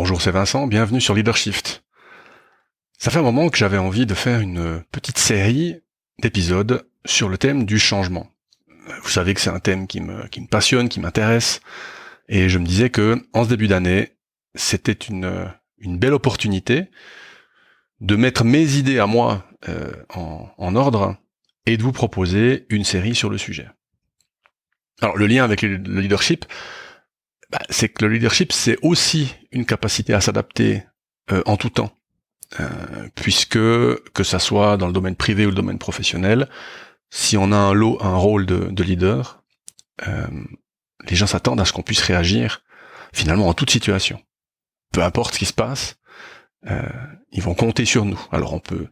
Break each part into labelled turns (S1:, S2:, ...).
S1: Bonjour, c'est Vincent, bienvenue sur Leadershift. Ça fait un moment que j'avais envie de faire une petite série d'épisodes sur le thème du changement. Vous savez que c'est un thème qui me passionne, qui m'intéresse, et je me disais que en ce début d'année, c'était une belle opportunité de mettre mes idées à moi en ordre et de vous proposer une série sur le sujet. Alors le lien avec le leadership, c'est que le leadership, c'est aussi une capacité à s'adapter en tout temps, puisque que ça soit dans le domaine privé ou le domaine professionnel, si on a un rôle de leader, les gens s'attendent à ce qu'on puisse réagir finalement en toute situation. Peu importe ce qui se passe, ils vont compter sur nous. Alors on peut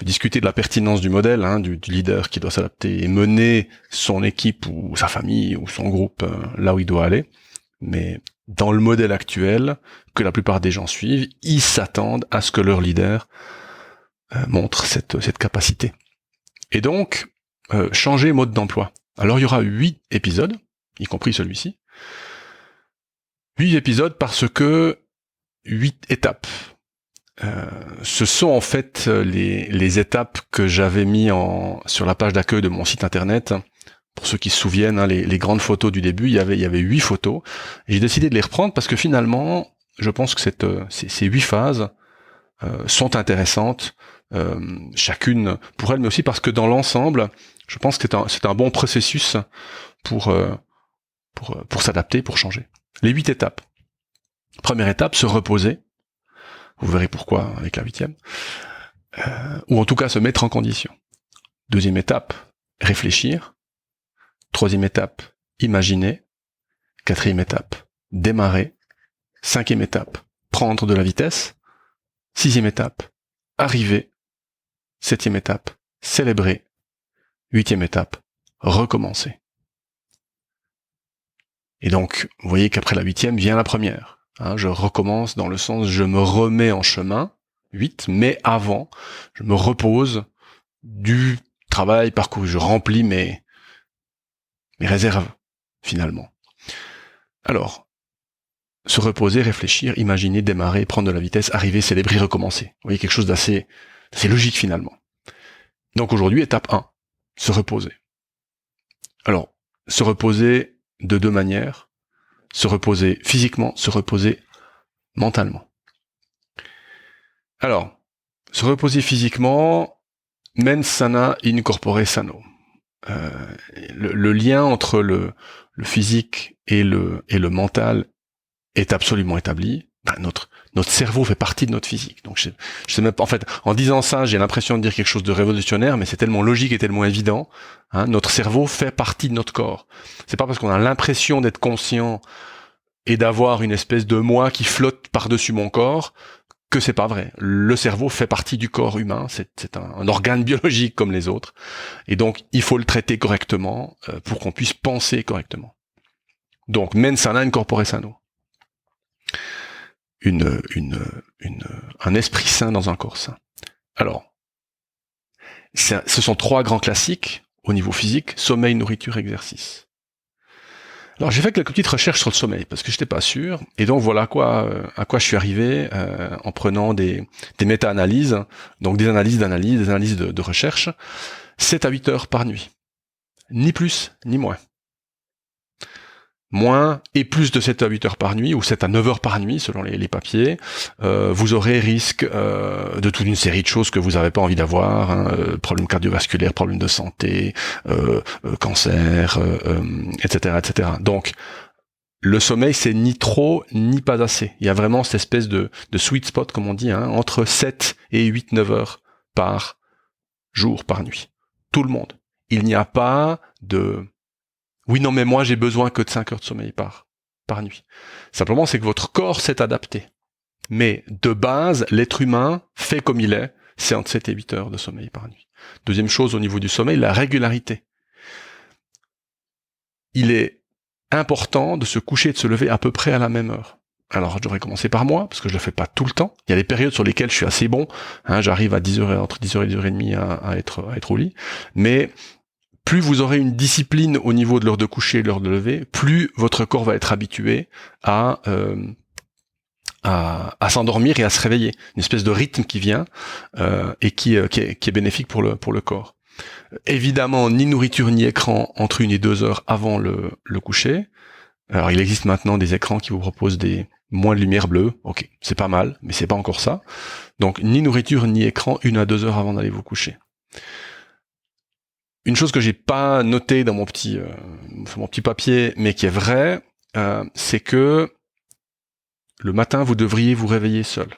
S1: discuter de la pertinence du modèle, du leader qui doit s'adapter et mener son équipe ou sa famille ou son groupe là où il doit aller. Mais dans le modèle actuel, que la plupart des gens suivent, ils s'attendent à ce que leur leader montre cette capacité. Et donc, changer mode d'emploi. Alors il y aura 8 épisodes, y compris celui-ci. 8 épisodes parce que 8 étapes. Ce sont en fait les étapes que j'avais mis sur la page d'accueil de mon site internet. Pour ceux qui se souviennent, les grandes photos du début, il y avait 8 photos. Et j'ai décidé de les reprendre parce que finalement, je pense que ces 8 phases sont intéressantes, chacune pour elle, mais aussi parce que dans l'ensemble, je pense que c'est un bon processus pour s'adapter, pour changer. Les 8 étapes. Première étape, se reposer. Vous verrez pourquoi avec la 8e. Ou en tout cas, se mettre en condition. Deuxième étape, réfléchir. Troisième étape, imaginer. Quatrième étape, démarrer. Cinquième étape, prendre de la vitesse. Sixième étape, arriver. Septième étape, célébrer. Huitième étape, recommencer. Et donc, vous voyez qu'après la 8e vient la première. Je recommence dans le sens, je me remets en chemin, 8, mais avant, je me repose du travail parcouru. Je remplis mes réserves, finalement. Alors, se reposer, réfléchir, imaginer, démarrer, prendre de la vitesse, arriver, célébrer, recommencer. Vous voyez, quelque chose d'assez logique, finalement. Donc aujourd'hui, étape 1, se reposer. Alors, se reposer de 2 manières. Se reposer physiquement, se reposer mentalement. Alors, se reposer physiquement, mens sana in corpore sano. Le lien entre le physique et le mental est absolument établi. Notre cerveau fait partie de notre physique. Donc je sais même pas, en fait, en disant ça, j'ai l'impression de dire quelque chose de révolutionnaire, mais c'est tellement logique et tellement évident. Notre cerveau fait partie de notre corps. C'est pas parce qu'on a l'impression d'être conscient et d'avoir une espèce de moi qui flotte par-dessus mon corps que c'est pas vrai. Le cerveau fait partie du corps humain, c'est un organe biologique comme les autres, et donc il faut le traiter correctement pour qu'on puisse penser correctement. Donc mens sana in corpore sano. Un esprit sain dans un corps sain. Alors, ce sont 3 grands classiques au niveau physique: sommeil, nourriture, exercice. Alors j'ai fait quelques petites recherches sur le sommeil parce que j'étais pas sûr, et donc voilà à quoi je suis arrivé en prenant des méta-analyses, donc des analyses de recherche. 7 à 8 heures par nuit, ni plus ni moins. Moins et plus de 7 à 8 heures par nuit, ou 7 à 9 heures par nuit, selon les papiers, vous aurez risque de toute une série de choses que vous n'avez pas envie d'avoir, problèmes cardiovasculaires, problèmes de santé, cancer, etc., etc. Donc, le sommeil, c'est ni trop, ni pas assez. Il y a vraiment cette espèce de sweet spot, comme on dit, entre 7 et 8-9 heures par jour, par nuit. Tout le monde. Il n'y a pas de... Oui, non, mais moi, j'ai besoin que de 5 heures de sommeil par nuit. Simplement, c'est que votre corps s'est adapté. Mais, de base, l'être humain fait comme il est, c'est entre 7 et 8 heures de sommeil par nuit. Deuxième chose, au niveau du sommeil, la régularité. Il est important de se coucher et de se lever à peu près à la même heure. Alors, j'aurais commencé par moi, parce que je le fais pas tout le temps. Il y a des périodes sur lesquelles je suis assez bon. J'arrive à 10h, entre 10h et 10h30 à être au lit. Mais, plus vous aurez une discipline au niveau de l'heure de coucher et de l'heure de lever, plus votre corps va être habitué à à s'endormir et à se réveiller, une espèce de rythme qui vient et qui est bénéfique pour le corps. Évidemment, ni nourriture ni écran entre 1 et 2 heures avant le coucher. Alors il existe maintenant des écrans qui vous proposent moins de lumière bleue, ok, c'est pas mal, mais c'est pas encore ça. Donc ni nourriture ni écran 1 à 2 heures avant d'aller vous coucher. Une chose que j'ai pas notée dans mon petit papier, mais qui est vraie, c'est que le matin vous devriez vous réveiller seul.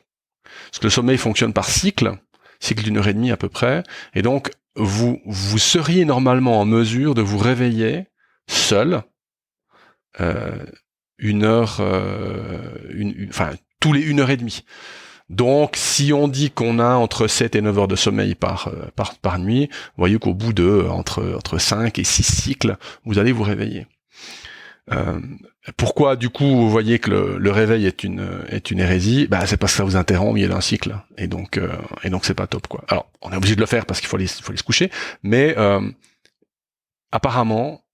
S1: Parce que le sommeil fonctionne par cycle d'une heure et demie à peu près, et donc vous seriez normalement en mesure de vous réveiller seul, tous les 1 heure et demie. Donc, si on dit qu'on a entre 7 et 9 heures de sommeil par nuit, vous voyez qu'au bout de entre 5 et 6 cycles, vous allez vous réveiller. Pourquoi du coup vous voyez que le réveil est une hérésie? C'est parce que ça vous interrompt au milieu d'un cycle, et donc c'est pas top, quoi. Alors on est obligé de le faire parce qu'il faut aller se coucher, mais apparemment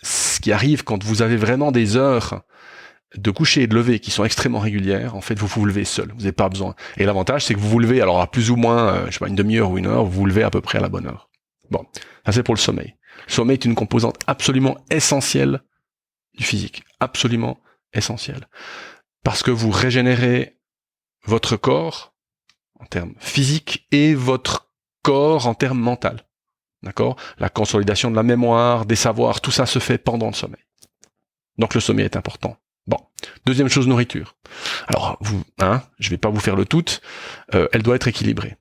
S1: ce qui arrive quand vous avez vraiment des heures de coucher et de lever qui sont extrêmement régulières, en fait vous vous levez seul, vous n'avez pas besoin. Et l'avantage c'est que vous vous levez, alors à plus ou moins une demi-heure ou 1 heure, vous vous levez à peu près à la bonne heure. Bon, ça c'est pour le sommeil. Le sommeil est une composante absolument essentielle du physique, absolument essentiel. Parce que vous régénérez votre corps en termes physiques et votre corps en termes mental. D'accord? La consolidation de la mémoire, des savoirs, tout ça se fait pendant le sommeil. Donc le sommeil est important. Bon. Deuxième chose, nourriture. Alors, je vais pas vous faire le tout, elle doit être équilibrée.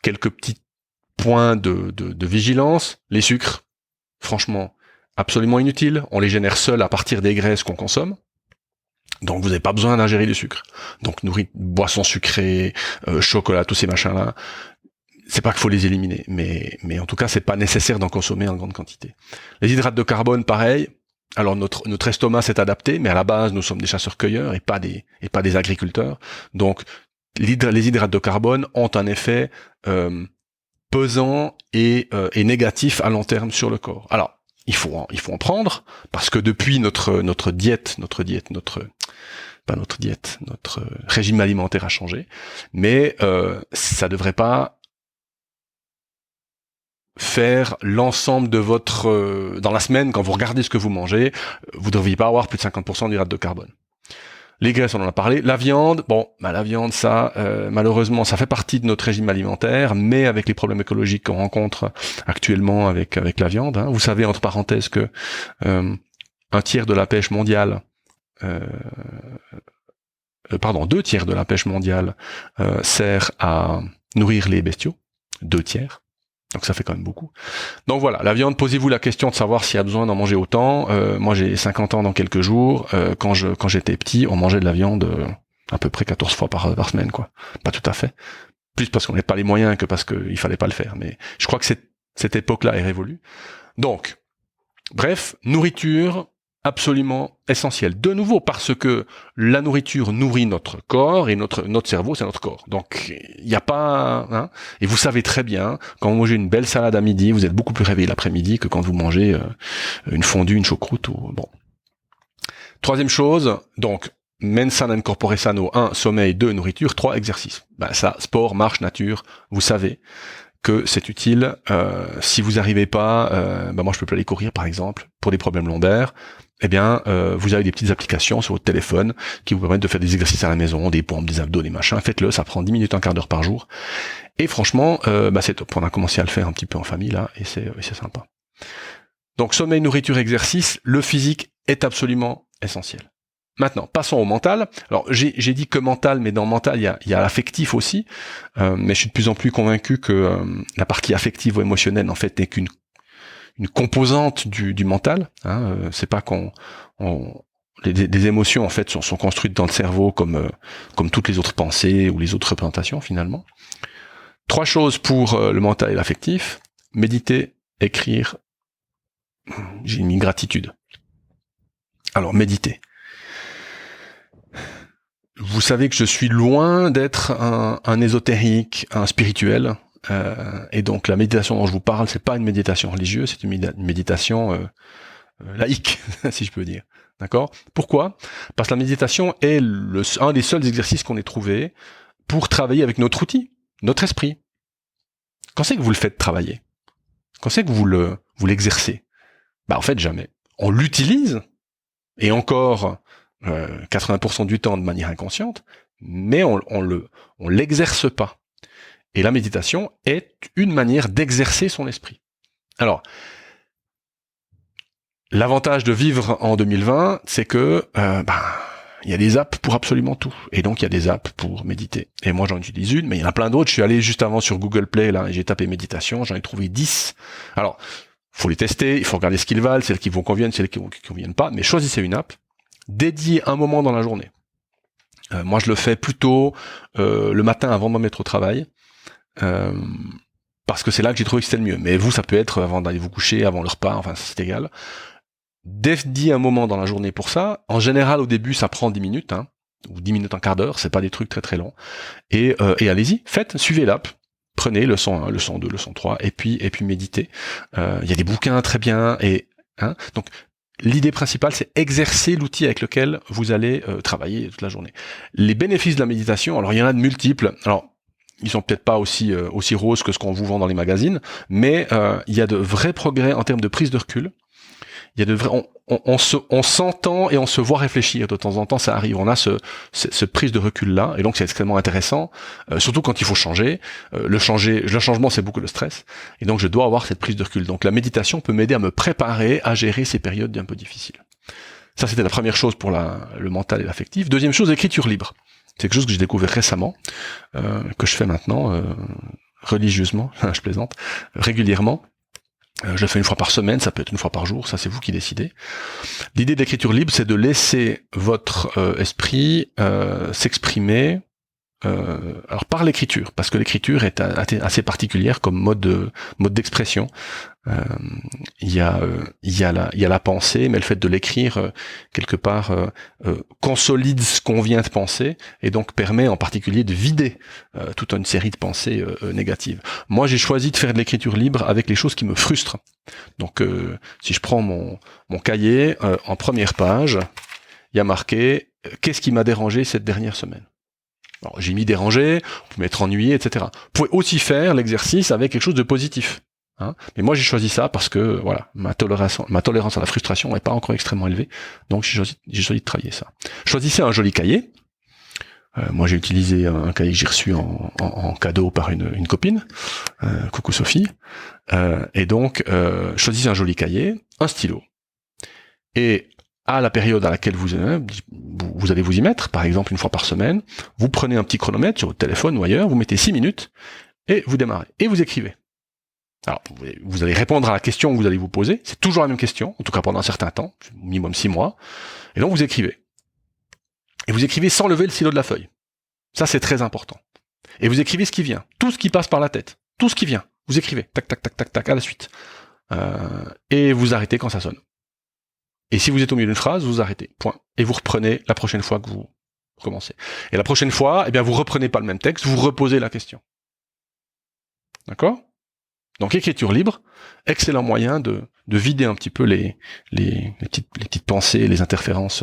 S1: Quelques petits points de vigilance. Les sucres, franchement, absolument inutiles. On les génère seuls à partir des graisses qu'on consomme. Donc vous n'avez pas besoin d'ingérer du sucre. Donc boissons sucrées, chocolat, tous ces machins-là, c'est pas qu'il faut les éliminer, mais en tout cas c'est pas nécessaire d'en consommer en grande quantité. Les hydrates de carbone, pareil. Alors notre estomac s'est adapté, mais à la base nous sommes des chasseurs-cueilleurs et pas des agriculteurs. Donc les hydrates de carbone ont un effet pesant et négatif à long terme sur le corps. Alors il faut en prendre, parce que depuis notre régime alimentaire a changé, mais ça devrait pas faire l'ensemble de votre dans la semaine, quand vous regardez ce que vous mangez, vous devriez pas avoir plus de 50% d'hydrates de carbone. Les graisses, on en a parlé. La viande, la viande, ça, malheureusement, ça fait partie de notre régime alimentaire, mais avec les problèmes écologiques qu'on rencontre actuellement avec la viande, vous savez, entre parenthèses, que 2 tiers de la pêche mondiale sert à nourrir les bestiaux. 2 tiers. Donc ça fait quand même beaucoup. Donc voilà, la viande, posez-vous la question de savoir s'il y a besoin d'en manger autant. Moi j'ai 50 ans dans quelques jours. Quand j'étais petit, on mangeait de la viande à peu près 14 fois par semaine, quoi. Pas tout à fait. Plus parce qu'on n'avait pas les moyens que parce qu'il fallait pas le faire. Mais je crois que cette époque-là est révolue. Donc, bref, nourriture absolument essentielle. De nouveau, parce que la nourriture nourrit notre corps et notre cerveau, c'est notre corps. Donc, il n'y a pas... et vous savez très bien, quand vous mangez une belle salade à midi, vous êtes beaucoup plus réveillé l'après-midi que quand vous mangez une fondue, une choucroute. Troisième chose, donc, mens sana in corpore sano, 1, sommeil, 2, nourriture, 3, exercice. Ça, sport, marche, nature, vous savez que c'est utile. Si vous n'arrivez pas, moi je peux pas aller courir par exemple pour des problèmes lombaires. Vous avez des petites applications sur votre téléphone qui vous permettent de faire des exercices à la maison, des pompes, des abdos, des machins. Faites-le, ça prend 10 minutes, un quart d'heure par jour. Et franchement, c'est top. On a commencé à le faire un petit peu en famille là, et c'est sympa. Donc sommeil, nourriture, exercice, le physique est absolument essentiel. Maintenant, passons au mental. Alors, j'ai dit que mental, mais dans mental, il y a l'affectif aussi. Mais je suis de plus en plus convaincu que la partie affective ou émotionnelle, en fait, n'est qu'une composante du mental. C'est pas des émotions, en fait, sont construites dans le cerveau comme toutes les autres pensées ou les autres représentations, finalement. 3 choses pour le mental et l'affectif. Méditer, écrire. J'ai mis gratitude. Alors, méditer. Vous savez que je suis loin d'être un ésotérique, un spirituel, et donc la méditation dont je vous parle, c'est pas une méditation religieuse, c'est une méditation laïque, si je peux dire. D'accord ? Pourquoi ? Parce que la méditation est un des seuls exercices qu'on ait trouvé pour travailler avec notre outil, notre esprit. Quand c'est que vous le faites travailler ? Quand c'est que vous l'exercez ? En fait, jamais. On l'utilise, et encore 80% du temps de manière inconsciente, mais on l'exerce pas. Et la méditation est une manière d'exercer son esprit. Alors, l'avantage de vivre en 2020, c'est que il y a des apps pour absolument tout. Et donc, il y a des apps pour méditer. Et moi, j'en utilise une, mais il y en a plein d'autres. Je suis allé juste avant sur Google Play, là, et j'ai tapé méditation. J'en ai trouvé 10. Alors, faut les tester, il faut regarder ce qu'ils valent, celles qui vous conviennent, celles qui vous conviennent pas. Mais choisissez une app. Dédiez un moment dans la journée. Moi, je le fais plutôt le matin avant de me mettre au travail. Parce que c'est là que j'ai trouvé que c'était le mieux. Mais vous, ça peut être avant d'aller vous coucher, avant le repas, enfin, c'est égal. Dédiez un moment dans la journée pour ça. En général, au début, ça prend 10 minutes, ou 10 minutes, un quart d'heure, c'est pas des trucs très très longs. Et allez-y, suivez l'app. Prenez leçon 1, leçon 2, leçon 3, et puis méditez. Il y a des bouquins très bien, donc l'idée principale, c'est exercer l'outil avec lequel vous allez travailler toute la journée. Les bénéfices de la méditation, alors il y en a de multiples. Alors, ils sont peut-être pas aussi roses que ce qu'on vous vend dans les magazines, mais il y a de vrais progrès en termes de prise de recul. Il y a de vrais, on s'entend et on se voit réfléchir de temps en temps, ça arrive. On a ce prise de recul là, et donc c'est extrêmement intéressant, surtout quand il faut changer. Le changement, c'est beaucoup de stress, et donc je dois avoir cette prise de recul. Donc la méditation peut m'aider à me préparer à gérer ces périodes un peu difficiles. Ça, c'était la première chose pour le mental et l'affectif. Deuxième chose, l'écriture libre. C'est quelque chose que j'ai découvert récemment, que je fais maintenant religieusement, je plaisante, régulièrement. Je le fais une fois par semaine, ça peut être une fois par jour, ça c'est vous qui décidez. L'idée de l'écriture libre, c'est de laisser votre esprit s'exprimer alors par l'écriture, parce que l'écriture est assez particulière comme mode d'expression. Il y a la pensée, mais le fait de l'écrire quelque part consolide ce qu'on vient de penser, et donc permet en particulier de vider toute une série de pensées négatives. Moi, j'ai choisi de faire de l'écriture libre avec les choses qui me frustrent. Donc, si je prends mon cahier, en première page, il y a marqué qu'est-ce qui m'a dérangé cette dernière semaine. Alors, j'ai mis dérangé, on peut mettre ennuyé, etc. Vous pouvez aussi faire l'exercice avec quelque chose de positif. Mais moi, j'ai choisi ça parce que, voilà, ma tolérance à la frustration n'est pas encore extrêmement élevée. Donc, j'ai choisi de travailler ça. Choisissez un joli cahier. Moi, j'ai utilisé un cahier que j'ai reçu en cadeau par une copine. Coucou Sophie. Et donc, choisissez un joli cahier, un stylo. Et à la période à laquelle vous allez vous y mettre, par exemple une fois par semaine, vous prenez un petit chronomètre sur votre téléphone ou ailleurs, vous mettez 6 minutes, et vous démarrez. Et vous écrivez. Alors, vous allez répondre à la question que vous allez vous poser, c'est toujours la même question, en tout cas pendant un certain temps, minimum 6 mois, et donc vous écrivez. Et vous écrivez sans lever le stylo de la feuille. Ça, c'est très important. Et vous écrivez ce qui vient, tout ce qui passe par la tête, tout ce qui vient, vous écrivez, tac, tac, tac, tac, tac, à la suite. Et vous arrêtez quand ça sonne. Et si vous êtes au milieu d'une phrase, vous arrêtez, point. Et vous reprenez la prochaine fois que vous commencez. Et la prochaine fois, vous reprenez pas le même texte, vous reposez la question. D'accord ? Donc écriture libre, excellent moyen de vider un petit peu les petites pensées, les interférences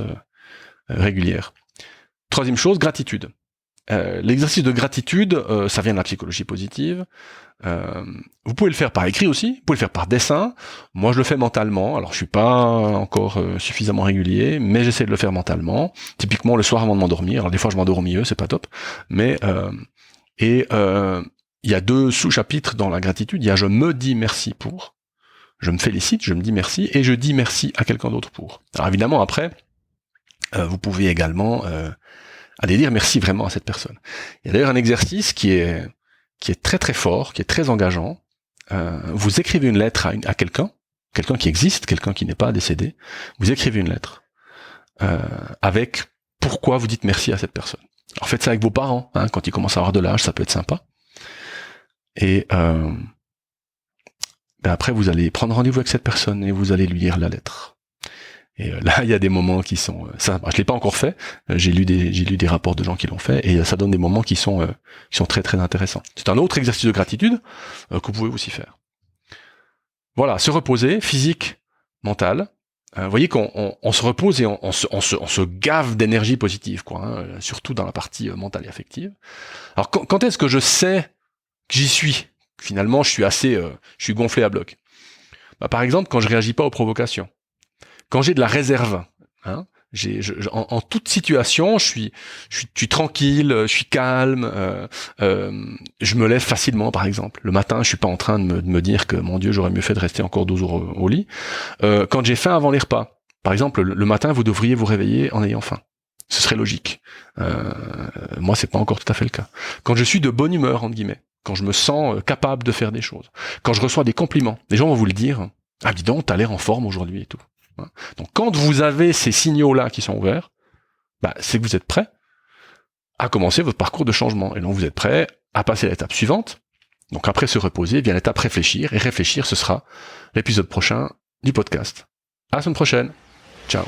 S1: régulières. Troisième chose, gratitude. L'exercice de gratitude, ça vient de la psychologie positive. Vous pouvez le faire par écrit aussi, vous pouvez le faire par dessin. Moi, je le fais mentalement. Alors, je suis pas encore suffisamment régulier, mais j'essaie de le faire mentalement. Typiquement, le soir avant de m'endormir. Alors, des fois, je m'endors au milieu, c'est pas top. Mais il y a 2 sous-chapitres dans la gratitude. Il y a je me dis merci pour. Je me félicite, je me dis merci, et je dis merci à quelqu'un d'autre pour. Alors, évidemment, après, vous pouvez également aller dire merci vraiment à cette personne. Il y a d'ailleurs un exercice qui est très très fort, qui est très engageant. Vous écrivez une lettre à quelqu'un qui existe, quelqu'un qui n'est pas décédé. Vous écrivez une lettre avec pourquoi vous dites merci à cette personne. Alors faites ça avec vos parents, quand ils commencent à avoir de l'âge, ça peut être sympa. Et après vous allez prendre rendez-vous avec cette personne et vous allez lui lire la lettre. Et là, il y a des moments qui sont ça. Je l'ai pas encore fait. J'ai lu des rapports de gens qui l'ont fait, et ça donne des moments qui sont très très intéressants. C'est un autre exercice de gratitude que vous pouvez aussi faire. Voilà, se reposer, physique, mental. Vous voyez qu'on se repose et on se gave d'énergie positive, quoi, hein, surtout dans la partie mentale et affective. Alors quand est-ce que je sais que j'y suis? Finalement, je suis gonflé à bloc. Par exemple, quand je réagis pas aux provocations, quand j'ai de la réserve, hein, en toute situation, je suis tranquille, je suis calme, je me lève facilement, par exemple. Le matin, je suis pas en train de me dire que, mon Dieu, j'aurais mieux fait de rester encore 12 heures au lit. Quand j'ai faim avant les repas, par exemple, le matin, vous devriez vous réveiller en ayant faim. Ce serait logique. Moi, c'est pas encore tout à fait le cas. Quand je suis de bonne humeur, entre guillemets, quand je me sens capable de faire des choses, quand je reçois des compliments, les gens vont vous le dire. Ah, dis donc, t'as l'air en forme aujourd'hui et tout. Donc quand vous avez ces signaux-là qui sont ouverts, c'est que vous êtes prêt à commencer votre parcours de changement. Et donc vous êtes prêt à passer à l'étape suivante. Donc après se reposer, vient l'étape réfléchir. Et réfléchir, ce sera l'épisode prochain du podcast. À la semaine prochaine. Ciao.